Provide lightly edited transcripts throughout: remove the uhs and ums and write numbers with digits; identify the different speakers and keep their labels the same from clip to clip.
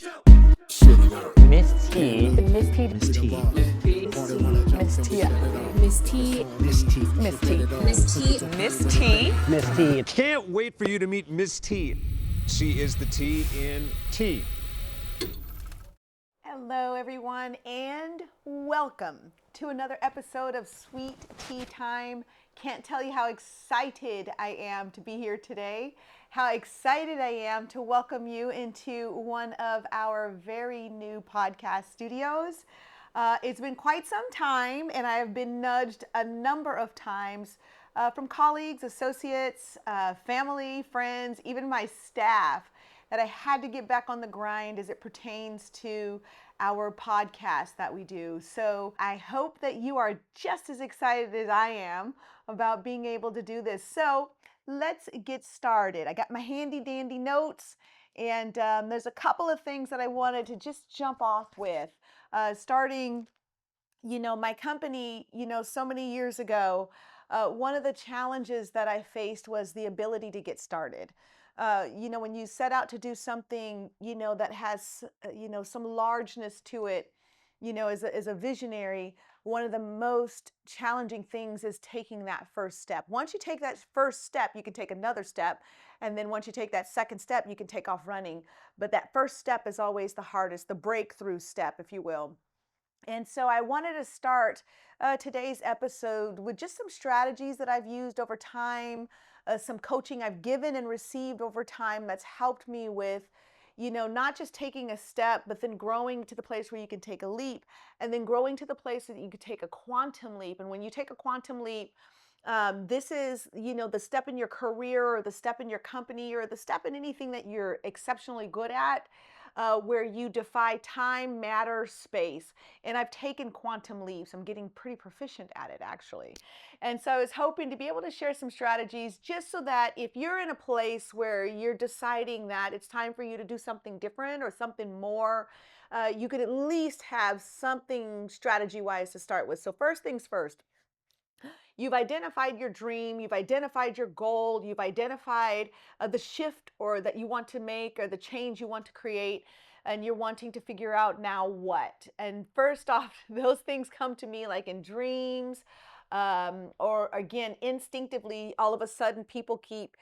Speaker 1: Miss T.
Speaker 2: Miss T.
Speaker 1: Miss T.
Speaker 2: Miss T. Miss T.
Speaker 1: Miss T.
Speaker 2: Miss T. Miss T.
Speaker 3: Miss T.
Speaker 1: Miss T.
Speaker 4: Can't wait for you to meet Miss T. She is the T in tea.
Speaker 2: Hello, everyone, and welcome to another episode of Sweet Tea Time. Can't tell you how excited I am to be here today. How excited I am to welcome you into one of our very new podcast studios. It's been quite some time, and I have been nudged a number of times from colleagues, associates, family, friends, even my staff, that I had to get back on the grind as it pertains to our podcast that we do. So I hope that you are just as excited as I am about being able to do this. So let's get started. I got my handy dandy notes, and there's a couple of things that I wanted to just jump off with. Starting, my company, so many years ago, one of the challenges that I faced was the ability to get started. When you set out to do something, that has, some largeness to it, as a visionary, one of the most challenging things is taking that first step. Once you take that first step, you can take another step. And then once you take that second step, you can take off running. But that first step is always the hardest, the breakthrough step, if you will. And so I wanted to start today's episode with just some strategies that I've used over time, some coaching I've given and received over time that's helped me with, not just taking a step, but then growing to the place where you can take a leap, and then growing to the place that you could take a quantum leap. And when you take a quantum leap, this is, the step in your career or the step in your company or the step in anything that you're exceptionally good at. Where you defy time, matter, space. And I've taken quantum leaps. I'm getting pretty proficient at it, actually. And so I was hoping to be able to share some strategies just so that if you're in a place where you're deciding that it's time for you to do something different or something more, you could at least have something strategy-wise to start with. So first things first. You've identified your dream, you've identified your goal, you've identified the shift or that you want to make or the change you want to create, and you're wanting to figure out now what. And first off, those things come to me like in dreams, or again, instinctively, all of a sudden people keep,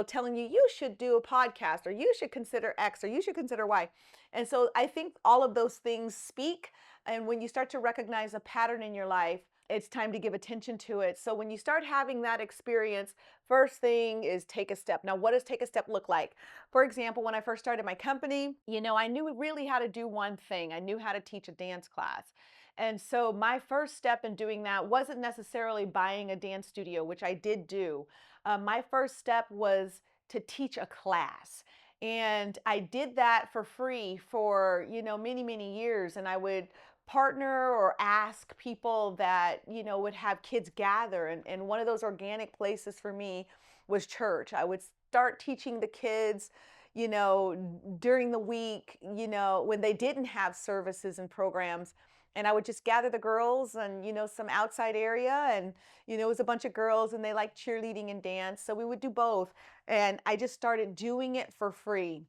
Speaker 2: telling you should do a podcast or you should consider X or you should consider Y. And so I think all of those things speak. And when you start to recognize a pattern in your life, it's time to give attention to it. So when you start having that experience, first thing is take a step. Now, what does take a step look like? For example, when I first started my company, I knew really how to do one thing. I knew how to teach a dance class. And so my first step in doing that wasn't necessarily buying a dance studio, which I did do. My first step was to teach a class. And I did that for free for, many, many years. And I would partner or ask people that, would have kids gather. And one of those organic places for me was church. I would start teaching the kids, during the week, when they didn't have services and programs. And I would just gather the girls and, some outside area. And, it was a bunch of girls and they liked cheerleading and dance. So we would do both. And I just started doing it for free.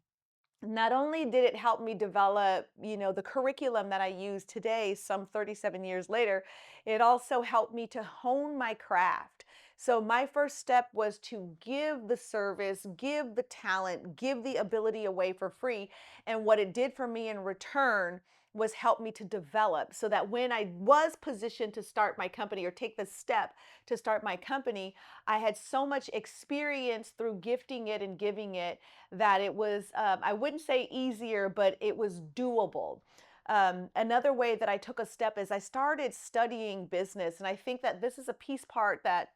Speaker 2: Not only did it help me develop, the curriculum that I use today, some 37 years later, it also helped me to hone my craft. So my first step was to give the service, give the talent, give the ability away for free. And what it did for me in return was help me to develop so that when I was positioned to start my company or take the step to start my company, I had so much experience through gifting it and giving it that it was, I wouldn't say easier, but it was doable. Another way that I took a step is I started studying business. And I think that this is a piece part that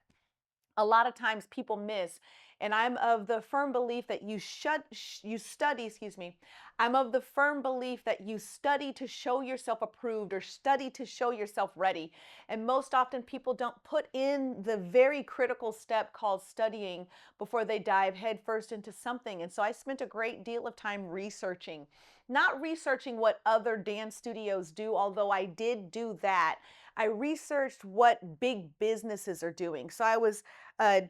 Speaker 2: a lot of times people miss. And I'm of the firm belief that I'm of the firm belief that you study to show yourself approved or study to show yourself ready. And most often people don't put in the very critical step called studying before they dive headfirst into something. And so I spent a great deal of time researching, not researching what other dance studios do, although I did do that. I researched what big businesses are doing. So I was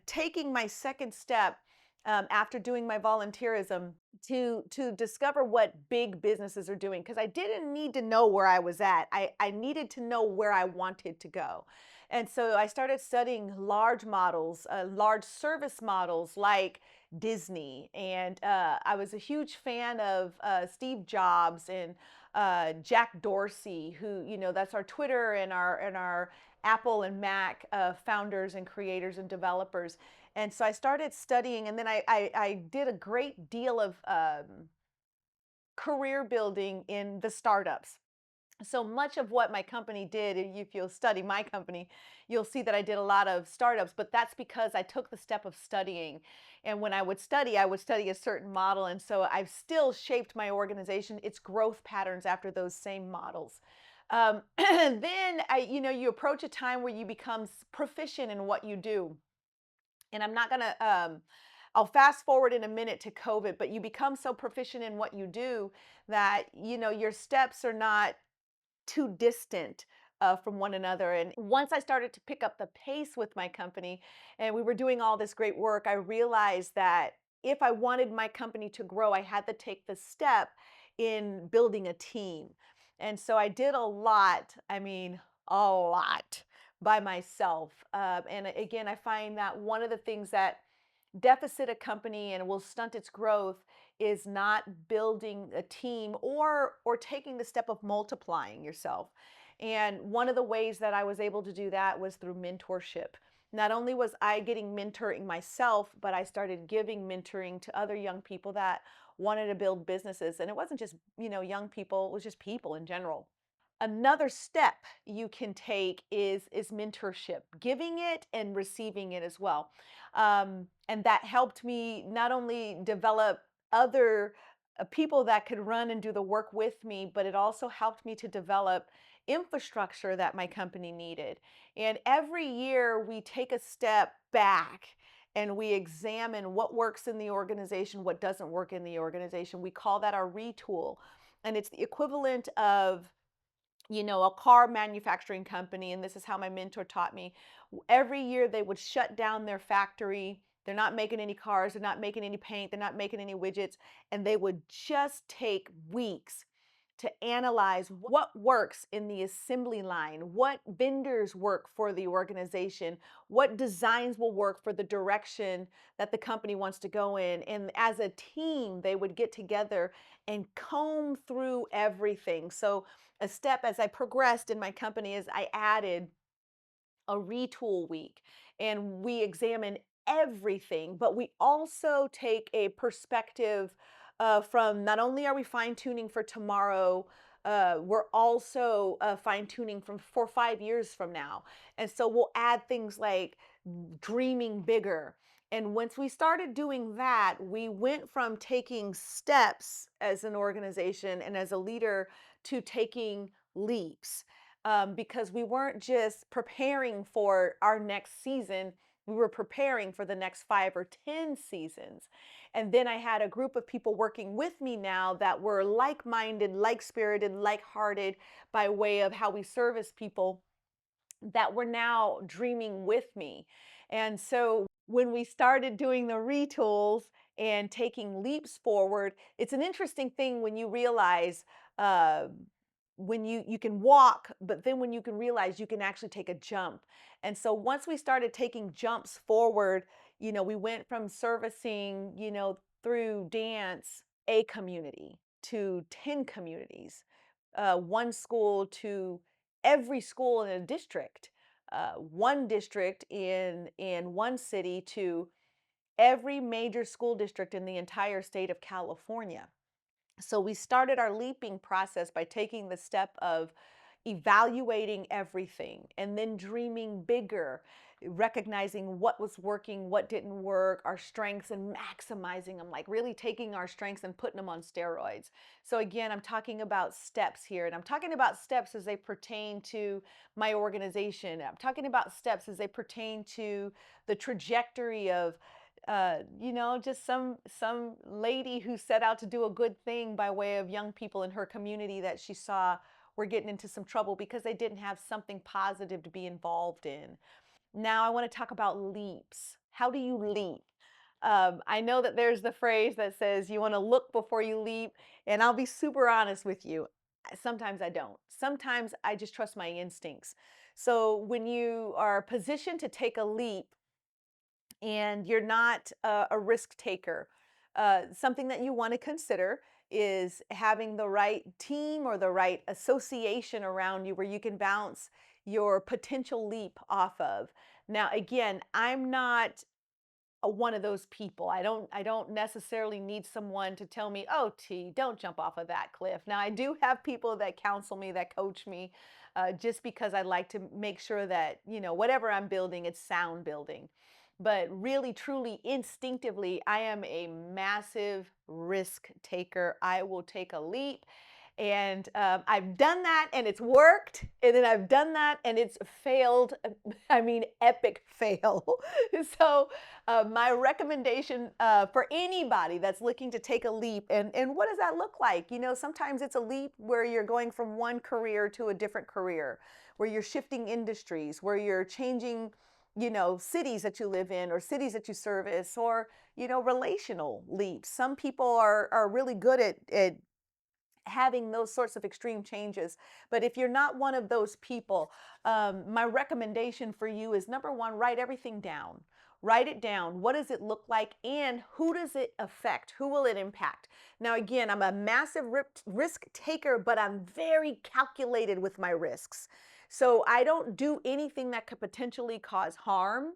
Speaker 2: taking my second step after doing my volunteerism to discover what big businesses are doing because I didn't need to know where I was at. I needed to know where I wanted to go. And so I started studying large models, large service models like Disney. And I was a huge fan of Steve Jobs and Jack Dorsey, who, that's our Twitter and our Apple and Mac founders and creators and developers. And so I started studying, and then I did a great deal of career building in the startups. So much of what my company did, if you'll study my company, you'll see that I did a lot of startups, but that's because I took the step of studying. And when I would study a certain model. And so I've still shaped my organization, its growth patterns after those same models. Then you approach a time where you become proficient in what you do. And I'm not gonna I'll fast forward in a minute to COVID, but you become so proficient in what you do that your steps are not too distant from one another. And once I started to pick up the pace with my company and we were doing all this great work, I realized that if I wanted my company to grow, I had to take the step in building a team. And so I did a lot, I mean, a lot by myself. And again, I find that one of the things that deficit a company and will stunt its growth is not building a team or taking the step of multiplying yourself. And one of the ways that I was able to do that was through mentorship. Not only was I getting mentoring myself, but I started giving mentoring to other young people that wanted to build businesses. And it wasn't just, young people, it was just people in general. Another step you can take is mentorship, giving it and receiving it as well. And that helped me not only develop other people that could run and do the work with me, but it also helped me to develop infrastructure that my company needed. And every year we take a step back and we examine what works in the organization, what doesn't work in the organization. We call that our retool. And it's the equivalent of a car manufacturing company, and this is how my mentor taught me. Every year they would shut down their factory. They're not making any cars, they're not making any paint, they're not making any widgets, and they would just take weeks to analyze what works in the assembly line, what vendors work for the organization, what designs will work for the direction that the company wants to go in. And as a team, they would get together and comb through everything. So, a step as I progressed in my company is I added a retool week and we examine everything, but we also take a perspective from not only are we fine tuning for tomorrow, we're also fine tuning from for 5 years from now. And so we'll add things like dreaming bigger. And once we started doing that, we went from taking steps as an organization and as a leader to taking leaps because we weren't just preparing for our next season, we were preparing for the next 5 or 10 seasons. And then I had a group of people working with me now that were like minded, like spirited, like hearted by way of how we service people that were now dreaming with me. And so when we started doing the retools and taking leaps forward, it's an interesting thing when you realize uh, when you can walk, but then when you can realize you can actually take a jump. And so once we started taking jumps forward, we went from servicing, through dance, a community to 10 communities, one school to every school in a district, one district in one city to every major school district in the entire state of California. So we started our leaping process by taking the step of evaluating everything and then dreaming bigger, recognizing what was working, what didn't work, our strengths, and maximizing them, like really taking our strengths and putting them on steroids. So, again, I'm talking about steps here, and I'm talking about steps as they pertain to my organization. I'm talking about steps as they pertain to the trajectory of just some lady who set out to do a good thing by way of young people in her community that she saw were getting into some trouble because they didn't have something positive to be involved in. Now I want to talk about leaps. How do you leap? I know that there's the phrase that says you want to look before you leap, and I'll be super honest with you. Sometimes I don't. Sometimes I just trust my instincts. So when you are positioned to take a leap and you're not a risk taker, something that you want to consider is having the right team or the right association around you where you can bounce your potential leap off of. Now, again, I'm not one of those people. I don't necessarily need someone to tell me, "Oh, T, don't jump off of that cliff." Now, I do have people that counsel me, that coach me, just because I like to make sure that, whatever I'm building, it's sound building. But really, truly, instinctively, I am a massive risk taker. I will take a leap. And I've done that and it's worked. And then I've done that and it's failed. I mean, epic fail. So, my recommendation for anybody that's looking to take a leap, and what does that look like? Sometimes it's a leap where you're going from one career to a different career, where you're shifting industries, where you're changing, cities that you live in or cities that you service, or, relational leaps. Some people are really good at having those sorts of extreme changes. But if you're not one of those people, my recommendation for you is number one, write everything down. Write it down. What does it look like and who does it affect? Who will it impact? Now, again, I'm a massive risk taker, but I'm very calculated with my risks. So I don't do anything that could potentially cause harm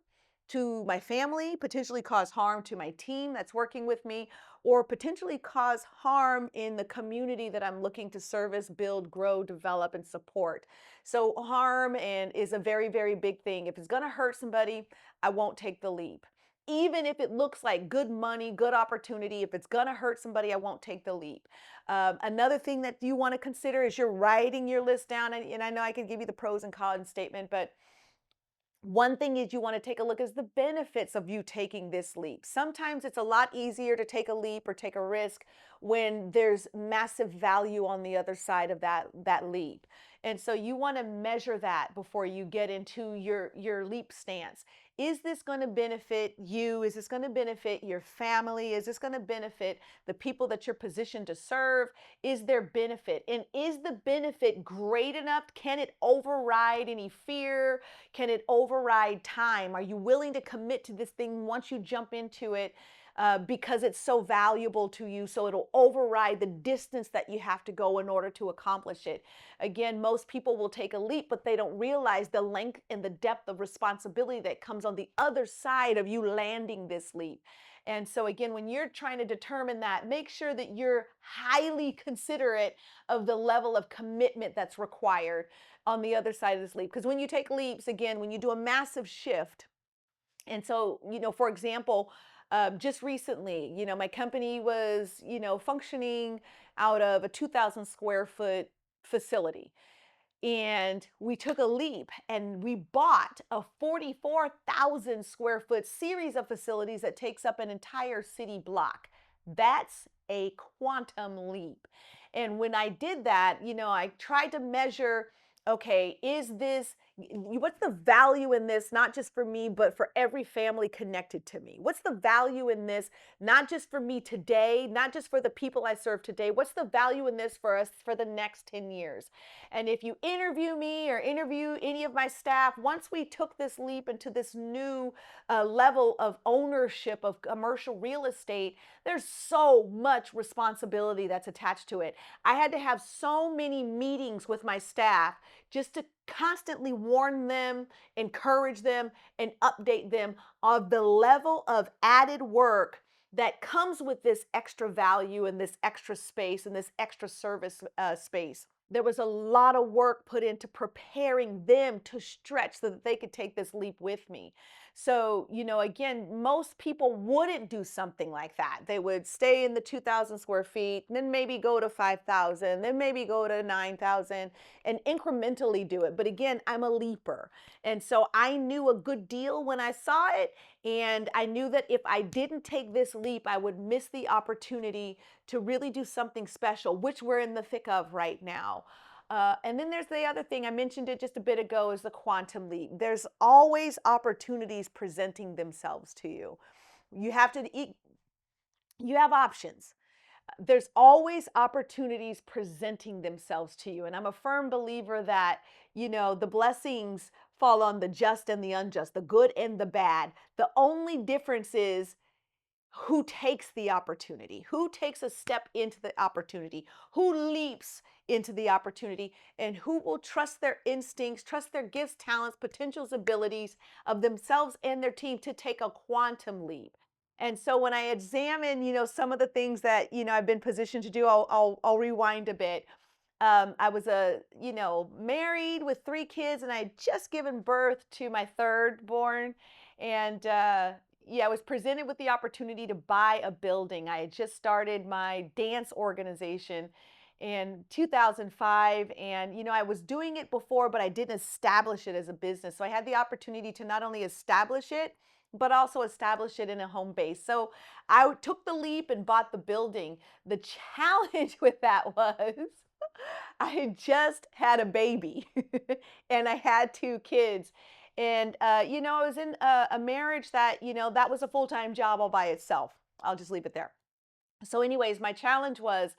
Speaker 2: to my family, potentially cause harm to my team that's working with me, or potentially cause harm in the community that I'm looking to service, build, grow, develop, and support. So harm and is a very, very big thing. If it's going to hurt somebody, I won't take the leap. Even if it looks like good money, good opportunity, if it's going to hurt somebody, I won't take the leap. Another thing that you want to consider is you're writing your list down. And I know I can give you the pros and cons statement, but one thing is you want to take a look is the benefits of you taking this leap. Sometimes it's a lot easier to take a leap or take a risk when there's massive value on the other side of that leap. And so you want to measure that before you get into your leap stance. Is this going to benefit you? Is this going to benefit your family? Is this going to benefit the people that you're positioned to serve? Is there benefit? And is the benefit great enough? Can it override any fear? Can it override time? Are you willing to commit to this thing once you jump into it because it's so valuable to you? So it'll override the distance that you have to go in order to accomplish it. Again, most people will take a leap, but they don't realize the length and the depth of responsibility that comes on the other side of you landing this leap. And so, again, when you're trying to determine that, make sure that you're highly considerate of the level of commitment that's required on the other side of this leap. Because when you take leaps, again, when you do a massive shift, and so, for example, just recently, my company was, functioning out of a 2,000 square foot facility. And we took a leap and we bought a 44,000 square foot series of facilities that takes up an entire city block. That's a quantum leap. And when I did that, I tried to measure, okay, what's the value in this, not just for me, but for every family connected to me? What's the value in this, not just for me today, not just for the people I serve today? What's the value in this for us for the next 10 years? And if you interview me or interview any of my staff, once we took this leap into this new level of ownership of commercial real estate, there's so much responsibility that's attached to it. I had to have so many meetings with my staff just to constantly warn them, encourage them, and update them of the level of added work that comes with this extra value and this extra space and this extra service space. There was a lot of work put into preparing them to stretch so that they could take this leap with me. So, again, most people wouldn't do something like that. They would stay in the 2,000 square feet, and then maybe go to 5,000, then maybe go to 9,000 and incrementally do it. But again, I'm a leaper. And so I knew a good deal when I saw it. And I knew that if I didn't take this leap, I would miss the opportunity to really do something special, which we're in the thick of right now. And then there's the other thing, I mentioned it just a bit ago, is the quantum leap. There's always opportunities presenting themselves to you. You have to eat, you have options. There's always opportunities presenting themselves to you. And I'm a firm believer that, the blessings fall on the just and the unjust, the good and the bad. The only difference is who takes the opportunity, who takes a step into the opportunity, who leaps into the opportunity, and who will trust their instincts, trust their gifts, talents, potentials, abilities of themselves and their team to take a quantum leap. And so when I examine, some of the things that, I've been positioned to do, I'll rewind a bit. I was married with 3 kids, and I had just given birth to my third born. And yeah, I was presented with the opportunity to buy a building. I had just started my dance organization in 2005, and I was doing it before, but I didn't establish it as a business. So I had the opportunity to not only establish it, but also establish it in a home base. So I took the leap and bought the building. The challenge with that was I had just had a baby and I had 2 kids. And, I was in a marriage that, that was a full time job all by itself. I'll just leave it there. So, anyways, my challenge was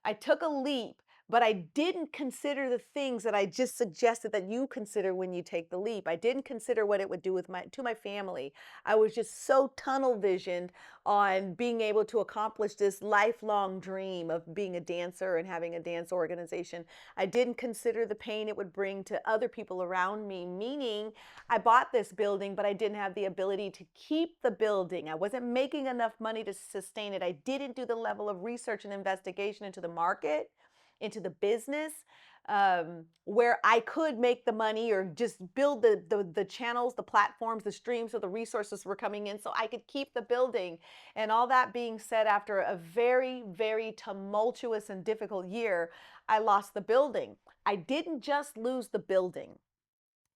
Speaker 2: I took a leap, but I didn't consider the things that I just suggested that you consider when you take the leap. I didn't consider what it would do with my family. I was just so tunnel visioned on being able to accomplish this lifelong dream of being a dancer and having a dance organization. I didn't consider the pain it would bring to other people around me, meaning I bought this building, but I didn't have the ability to keep the building. I wasn't making enough money to sustain it. I didn't do the level of research and investigation into the market, into the business, where I could make the money or just build the channels, the platforms, the streams, so the resources were coming in so I could keep the building. And all that being said, after a very, very tumultuous and difficult year, I lost the building. I didn't just lose the building.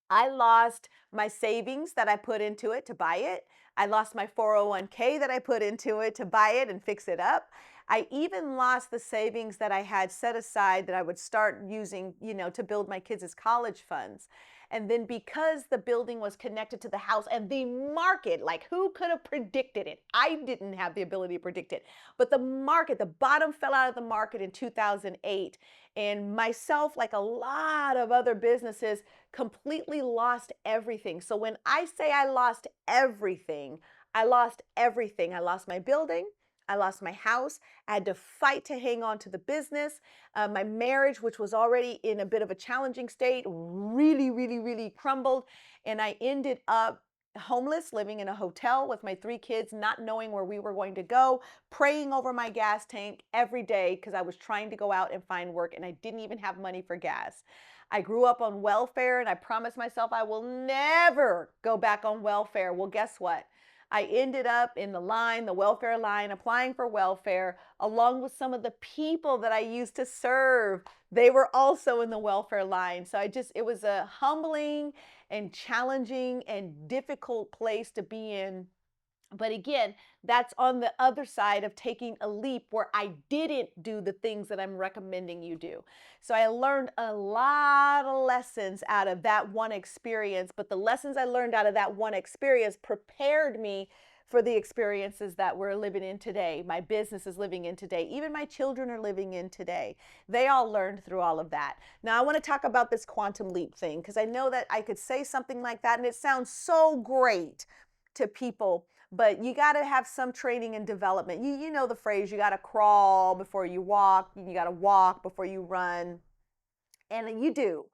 Speaker 2: I lost my savings that I put into it to buy it. I lost my 401k that I put into it to buy it and fix it up. I even lost the savings that I had set aside that I would start using, to build my kids' college funds. And then because the building was connected to the house and the market, like who could have predicted it? I didn't have the ability to predict it. But the market, the bottom fell out of the market in 2008. And myself, like a lot of other businesses, completely lost everything. So when I say I lost everything, I lost everything. I lost my building. I lost my house. I had to fight to hang on to the business. My marriage, which was already in a bit of a challenging state, really, really, really crumbled. And I ended up homeless, living in a hotel with my 3 kids, not knowing where we were going to go, praying over my gas tank every day because I was trying to go out and find work and I didn't even have money for gas. I grew up on welfare and I promised myself I will never go back on welfare. Well, guess what? I ended up in the welfare line, applying for welfare, along with some of the people that I used to serve. They were also in the welfare line. So it was a humbling and challenging and difficult place to be in. But again, that's on the other side of taking a leap where I didn't do the things that I'm recommending you do. So I learned a lot of lessons out of that one experience, but the lessons I learned out of that one experience prepared me for the experiences that we're living in today. My business is living in today. Even my children are living in today. They all learned through all of that. Now, I want to talk about this quantum leap thing because I know that I could say something like that and it sounds so great to people, but you got to have some training and development. You know the phrase, you got to crawl before you walk, you got to walk before you run, and you do.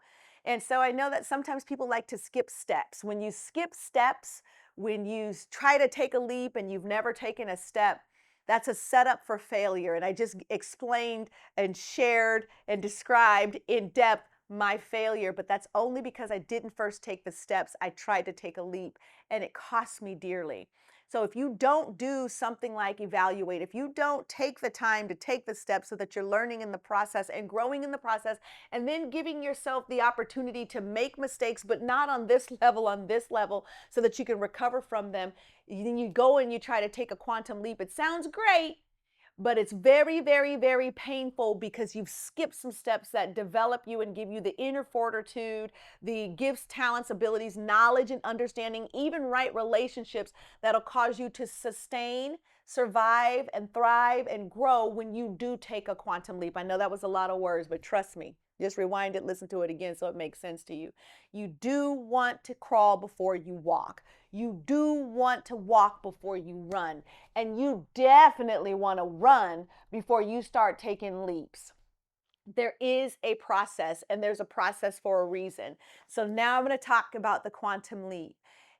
Speaker 2: And so I know that sometimes people like to skip steps. When you skip steps, when you try to take a leap and you've never taken a step, that's a setup for failure. And I just explained and shared and described in depth my failure, but that's only because I didn't first take the steps. I tried to take a leap and it cost me dearly. So if you don't do something like evaluate, if you don't take the time to take the steps so that you're learning in the process and growing in the process, and then giving yourself the opportunity to make mistakes, but not on this level, so that you can recover from them, then you go and you try to take a quantum leap. It sounds great, but it's very, very, very painful because you've skipped some steps that develop you and give you the inner fortitude, the gifts, talents, abilities, knowledge, and understanding, even right relationships that'll cause you to sustain, survive, and thrive and grow when you do take a quantum leap. I know that was a lot of words, but trust me. Just rewind it, listen to it again so it makes sense to you. You do want to crawl before you walk. You do want to walk before you run. And you definitely want to run before you start taking leaps. There is a process, and there's a process for a reason. So now I'm going to talk about the quantum leap.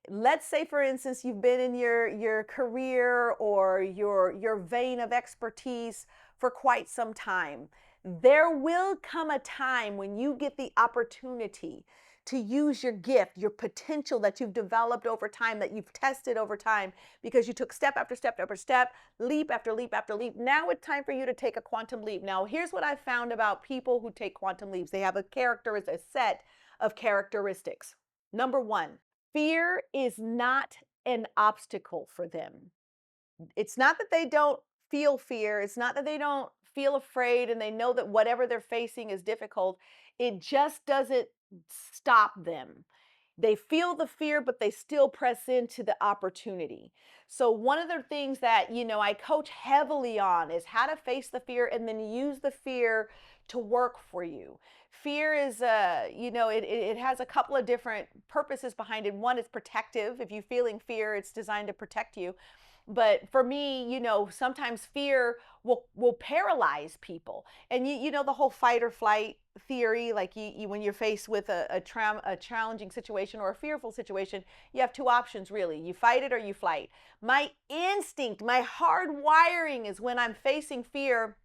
Speaker 2: Let's say, for instance, you've been in your career or your vein of expertise for quite some time. There will come a time when you get the opportunity to use your gift, your potential that you've developed over time, that you've tested over time, because you took step after step after step, leap after leap after leap. Now it's time for you to take a quantum leap. Now, here's what I found about people who take quantum leaps. They have a set of characteristics. Number one, fear is not an obstacle for them. It's not that they don't feel fear. It's not that they don't feel afraid and they know that whatever they're facing is difficult. It just doesn't stop them. They feel the fear, but they still press into the opportunity. So, one of the things that, I coach heavily on is how to face the fear and then use the fear to work for you. Fear is, it has a couple of different purposes behind it. One is protective. If you're feeling fear, it's designed to protect you. But for me, sometimes fear will paralyze people. And the whole fight or flight theory, like when you're faced with a challenging situation or a fearful situation, you have two options really. You fight it or you flight. My instinct, my hard wiring is when I'm facing fear,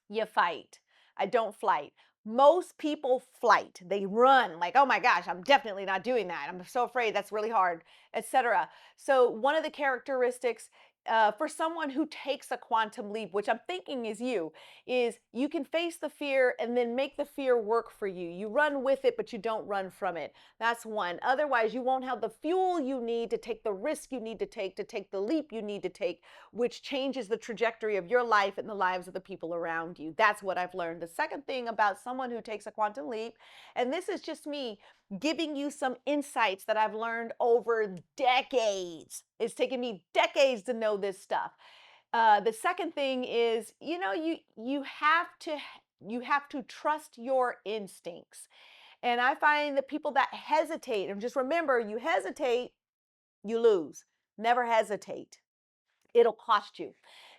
Speaker 2: you fight. I don't flight. Most people flight. They run like, oh my gosh, I'm definitely not doing that. I'm so afraid. That's really hard, etc. So one of the characteristics for someone who takes a quantum leap, which I'm thinking is you can face the fear and then make the fear work for you. You run with it, but you don't run from it. That's one. Otherwise, you won't have the fuel you need to take the risk you need to take the leap you need to take, which changes the trajectory of your life and the lives of the people around you. That's what I've learned. The second thing about someone who takes a quantum leap, and this is just me giving you some insights that I've learned over decades. It's taken me decades to know this stuff. The second thing is, you have to trust your instincts. And I find that people that hesitate, and just remember, you hesitate, you lose. Never hesitate. It'll cost you.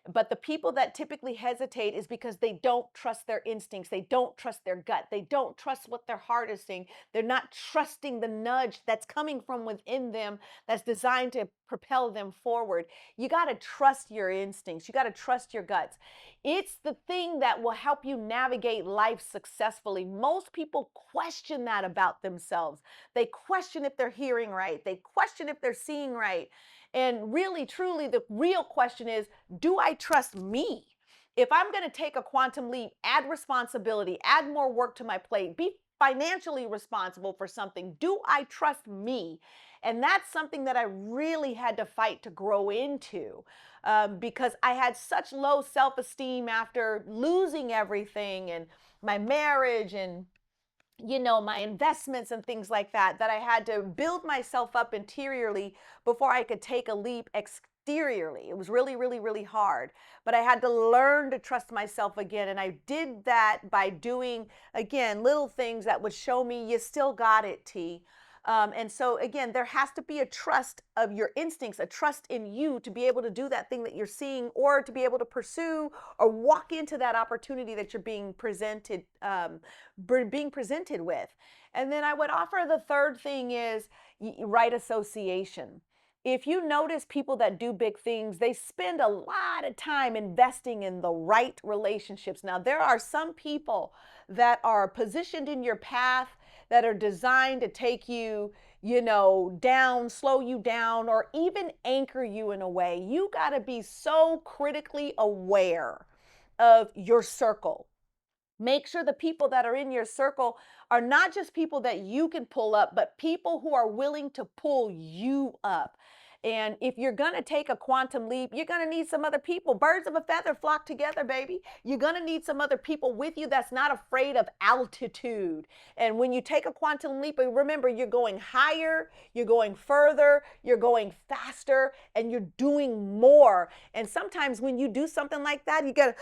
Speaker 2: But the people that typically hesitate is because they don't trust their instincts. They don't trust their gut. They don't trust what their heart is saying. They're not trusting the nudge that's coming from within them that's designed to propel them forward. You got to trust your instincts. You got to trust your guts. It's the thing that will help you navigate life successfully. Most people question that about themselves. They question if they're hearing right. They question if they're seeing right. And really, truly, the real question is, do I trust me? If I'm going to take a quantum leap, add responsibility, add more work to my plate, be financially responsible for something, do I trust me? And that's something that I really had to fight to grow into because I had such low self esteem after losing everything and my marriage and my investments and things like that, that I had to build myself up interiorly before I could take a leap exteriorly. It was really, really, really hard. But I had to learn to trust myself again. And I did that by doing, again, little things that would show me you still got it, T. And so, again, there has to be a trust of your instincts, a trust in you to be able to do that thing that you're seeing or to be able to pursue or walk into that opportunity that you're being presented with. And then I would offer the third thing is right association. If you notice people that do big things, they spend a lot of time investing in the right relationships. Now, there are some people that are positioned in your path that are designed to take you, down, slow you down, or even anchor you in a way. You got to be so critically aware of your circle. Make sure the people that are in your circle are not just people that you can pull up, but people who are willing to pull you up. And if you're going to take a quantum leap, you're going to need some other people. Birds of a feather flock together, baby. You're going to need some other people with you that's not afraid of altitude. And when you take a quantum leap, remember, you're going higher, you're going further, you're going faster, and you're doing more. And sometimes when you do something like that, you got to,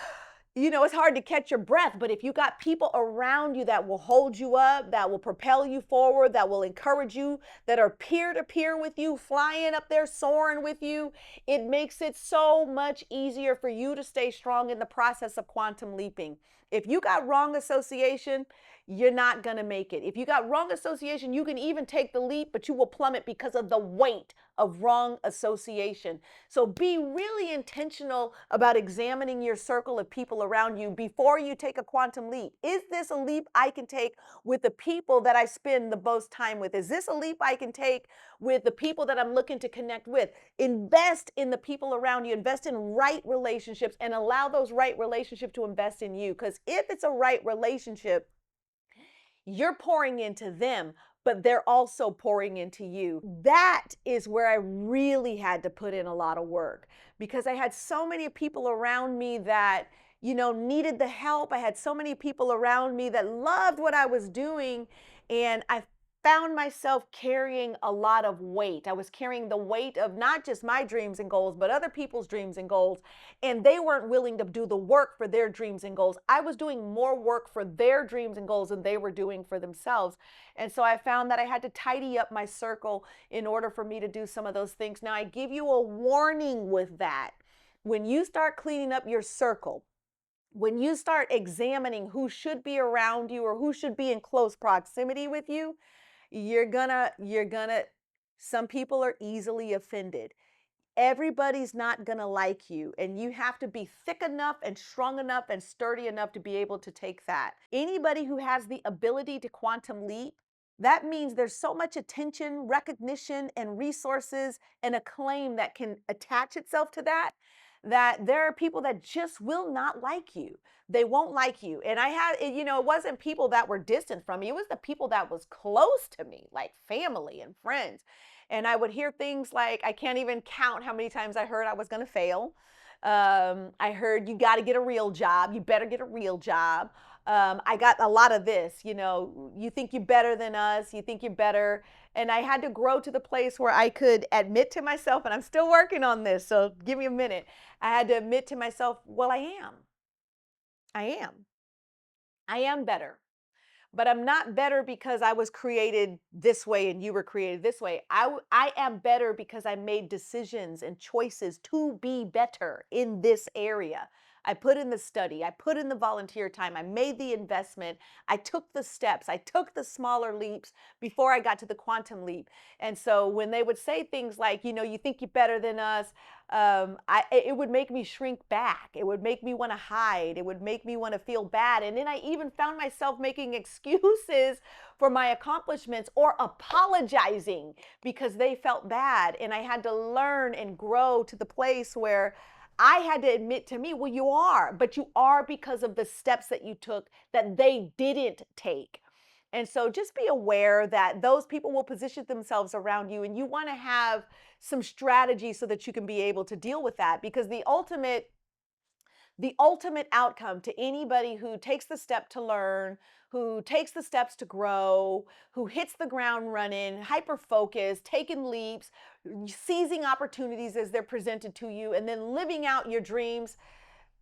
Speaker 2: it's hard to catch your breath, but if you got people around you that will hold you up, that will propel you forward, that will encourage you, that are peer to peer with you, flying up there, soaring with you, it makes it so much easier for you to stay strong in the process of quantum leaping. If you got wrong association, you're not going to make it. If you got wrong association, you can even take the leap, but you will plummet because of the weight of wrong association. So be really intentional about examining your circle of people around you before you take a quantum leap. Is this a leap I can take with the people that I spend the most time with? Is this a leap I can take with the people that I'm looking to connect with? Invest in the people around you. Invest in right relationships and allow those right relationships to invest in you. Because if it's a right relationship, you're pouring into them, but they're also pouring into you. That is where I really had to put in a lot of work because I had so many people around me that, needed the help. I had so many people around me that loved what I was doing. And I found myself carrying a lot of weight. I was carrying the weight of not just my dreams and goals, but other people's dreams and goals. And they weren't willing to do the work for their dreams and goals. I was doing more work for their dreams and goals than they were doing for themselves. And so I found that I had to tidy up my circle in order for me to do some of those things. Now, I give you a warning with that. When you start cleaning up your circle, when you start examining who should be around you or who should be in close proximity with you, you're gonna, some people are easily offended. Everybody's not going to like you, and you have to be thick enough and strong enough and sturdy enough to be able to take that. Anybody who has the ability to quantum leap, that means there's so much attention, recognition, and resources and acclaim that can attach itself to that, that there are people that just will not like you. They won't like you. And I had, it wasn't people that were distant from me. It was the people that was close to me, like family and friends. And I would hear things like, I can't even count how many times I heard I was going to fail. I heard, you got to get a real job. You better get a real job. I got a lot of this, you think you're better than us. You think you're better. And I had to grow to the place where I could admit to myself, and I'm still working on this, so give me a minute. I had to admit to myself, well, I am. I am. I am better. But I'm not better because I was created this way and you were created this way. I am better because I made decisions and choices to be better in this area. I put in the study, I put in the volunteer time, I made the investment, I took the steps, I took the smaller leaps before I got to the quantum leap. And so when they would say things like, you think you're better than us, it would make me shrink back. It would make me want to hide. It would make me want to feel bad. And then I even found myself making excuses for my accomplishments or apologizing because they felt bad. And I had to learn and grow to the place where I had to admit to me, well, you are, but you are because of the steps that you took that they didn't take. And so just be aware that those people will position themselves around you, and you want to have some strategy so that you can be able to deal with that, because the ultimate outcome to anybody who takes the step to learn, who takes the steps to grow, who hits the ground running, hyper focused, taking leaps, seizing opportunities as they're presented to you, and then living out your dreams,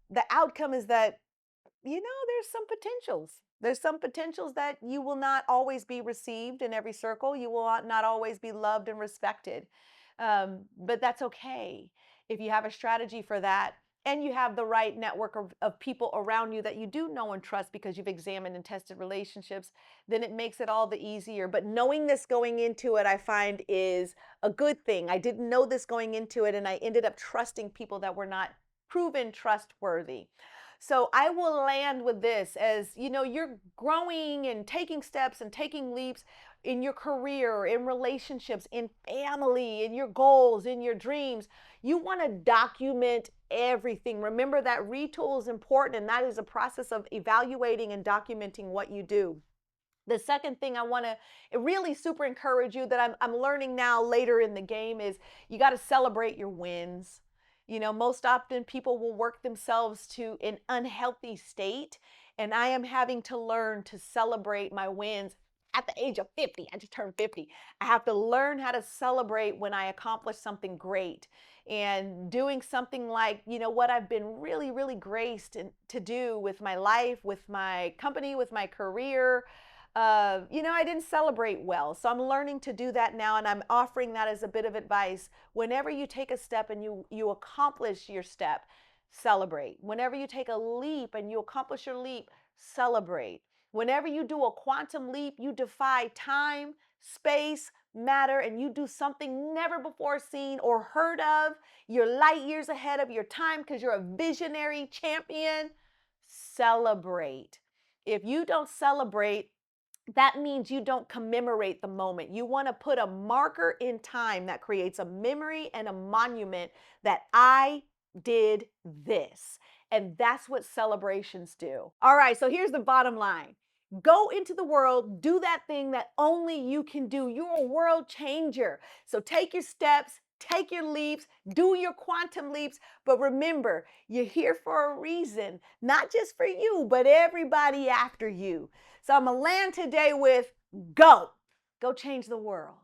Speaker 2: the outcome is that there's some potentials. There's some potentials that you will not always be received in every circle. You will not always be loved and respected. But that's okay. If you have a strategy for that and you have the right network of people around you that you do know and trust because you've examined and tested relationships, then it makes it all the easier. But knowing this going into it, I find, is a good thing. I didn't know this going into it, and I ended up trusting people that were not proven trustworthy. So I will land with this: as you're growing and taking steps and taking leaps in your career, in relationships, in family, in your goals, in your dreams, you want to document everything. Remember that retool is important, and that is a process of evaluating and documenting what you do. The second thing I want to really super encourage you that I'm learning now later in the game is you got to celebrate your wins. You know, most often people will work themselves to an unhealthy state, and I am having to learn to celebrate my wins at the age of 50. I just turned 50. I have to learn how to celebrate when I accomplish something great and doing something like, you know, what I've been really, really graced to do with my life, with my company, with my career. You know, I didn't celebrate well. So I'm learning to do that now, and I'm offering that as a bit of advice. Whenever you take a step and you accomplish your step, celebrate. Whenever you take a leap and you accomplish your leap, celebrate. Whenever you do a quantum leap, you defy time, space, matter, and you do something never before seen or heard of. You're light years ahead of your time because you're a visionary champion. Celebrate. If you don't celebrate, that means you don't commemorate the moment. You want to put a marker in time that creates a memory and a monument that I did this. And that's what celebrations do. All right, so here's the bottom line. Go into the world, do that thing that only you can do. You're a world changer. So take your steps, take your leaps, do your quantum leaps. But remember, you're here for a reason, not just for you, but everybody after you. So I'm going to land today with go. Go change the world.